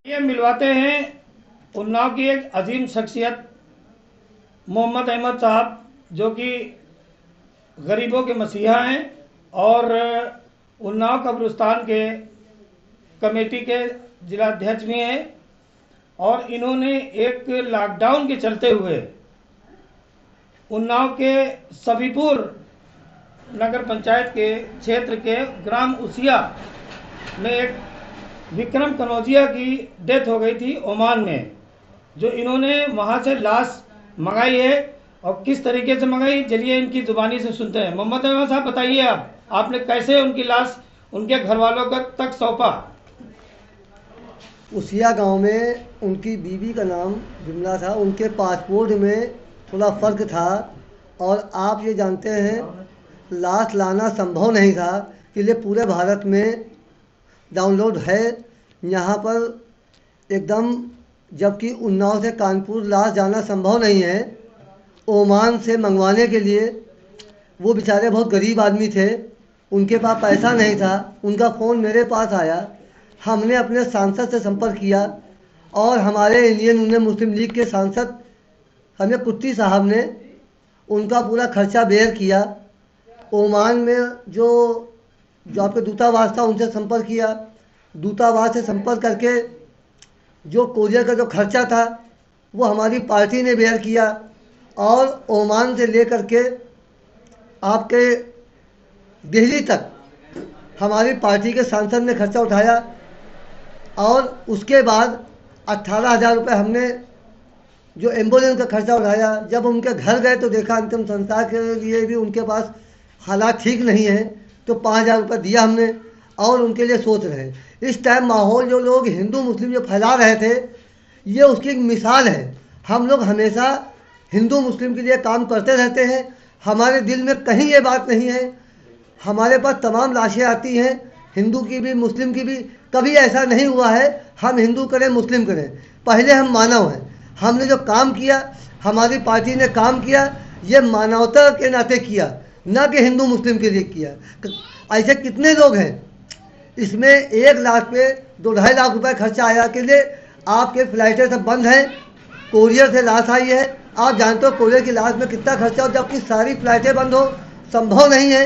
ये मिलवाते हैं उन्नाव की एक अजीम शख्सियत मोहम्मद अहमद साहब, जो कि गरीबों के मसीहा हैं और उन्नाव कब्रिस्तान के कमेटी के जिलाध्यक्ष भी हैं। और इन्होंने एक लॉकडाउन के चलते हुए उन्नाव के सफीपुर नगर पंचायत के क्षेत्र के ग्राम उसिया में एक विक्रम कनौजिया की डेथ हो गई थी ओमान में, जो इन्होंने वहाँ से लाश मंगाई है। और किस तरीके से मंगाई, चलिए इनकी जुबानी से सुनते हैं। मोहम्मद अहमद साहब, बताइए आपने कैसे उनकी लाश उनके घर वालों तक सौंपा? उसिया गांव में उनकी बीवी का नाम विमला था। उनके पासपोर्ट में थोड़ा फ़र्क था और आप ये जानते हैं लाश लाना संभव नहीं था कि ये पूरे भारत में डाउनलोड है यहाँ पर एकदम, जबकि उन्नाव से कानपुर लाश जाना संभव नहीं है। ओमान से मंगवाने के लिए वो बेचारे बहुत गरीब आदमी थे, उनके पास पैसा नहीं था। उनका फ़ोन मेरे पास आया, हमने अपने सांसद से संपर्क किया और हमारे इंडियन यूनियन मुस्लिम लीग के सांसद हमें कुत्ती साहब ने उनका पूरा खर्चा बेयर किया। ओमान में जो आपके दूतावास था उनसे संपर्क किया, दूतावास से संपर्क करके जो कोरियर का जो खर्चा था वो हमारी पार्टी ने बेयर किया और ओमान से लेकर के आपके दिल्ली तक हमारी पार्टी के सांसद ने खर्चा उठाया। और उसके बाद 18,000 रुपये हमने जो एम्बुलेंस का खर्चा उठाया। जब उनके घर गए तो देखा अंतिम संस्कार के लिए भी उनके पास हालात ठीक नहीं है, तो 5,000 रुपये दिया हमने और उनके लिए सोच रहे हैं। इस टाइम माहौल जो लोग हिंदू मुस्लिम जो फैला रहे थे, ये उसकी एक मिसाल है। हम लोग हमेशा हिंदू मुस्लिम के लिए काम करते रहते हैं, हमारे दिल में कहीं ये बात नहीं है। हमारे पास तमाम लाशें आती हैं, हिंदू की भी मुस्लिम की भी। कभी ऐसा नहीं हुआ है हम हिंदू करें मुस्लिम करें, पहले हम मानव हैं। हमने जो काम किया, हमारी पार्टी ने काम किया, ये मानवता के नाते किया, ना कि हिंदू मुस्लिम के लिए किया। ऐसे कितने लोग हैं, इसमें 1 लाख पे 2-2.5 लाख रुपए खर्चा आया के लिए। आपके फ्लाइटें सब बंद हैं, कोरियर से लाश आई है। आप जानते हो कोरियर की लाश में कितना खर्चा हो, जबकि सारी फ्लाइटें बंद हो, संभव नहीं है।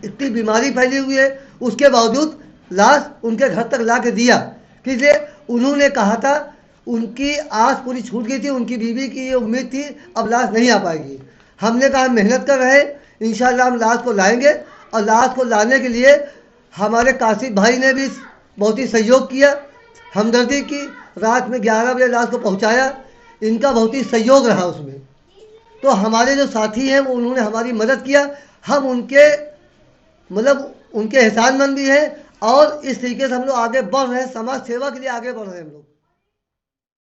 इतनी बीमारी फैली हुई है, उसके बावजूद लाश उनके घर तक ला के दिया। इसलिए उन्होंने कहा था, उनकी आस पूरी छूट गई थी, उनकी बीवी की ये उम्मीद थी अब लाश नहीं आ पाएगी। हमने कहा मेहनत कर रहे हैं, इंशाल्लाह हम लाश को लाएंगे। और लाश को लाने के लिए हमारे कासिफ भाई ने भी बहुत ही सहयोग किया, हमदर्दी की। रात में 11 बजे लाश को पहुंचाया, इनका बहुत ही सहयोग रहा उसमें। तो हमारे जो साथी हैं वो उन्होंने हमारी मदद किया, हम उनके मतलब उनके एहसानमंद भी हैं। और इस तरीके से हम लोग आगे बढ़ रहे हैं, समाज सेवा के लिए आगे बढ़ रहे हैं हम लोग।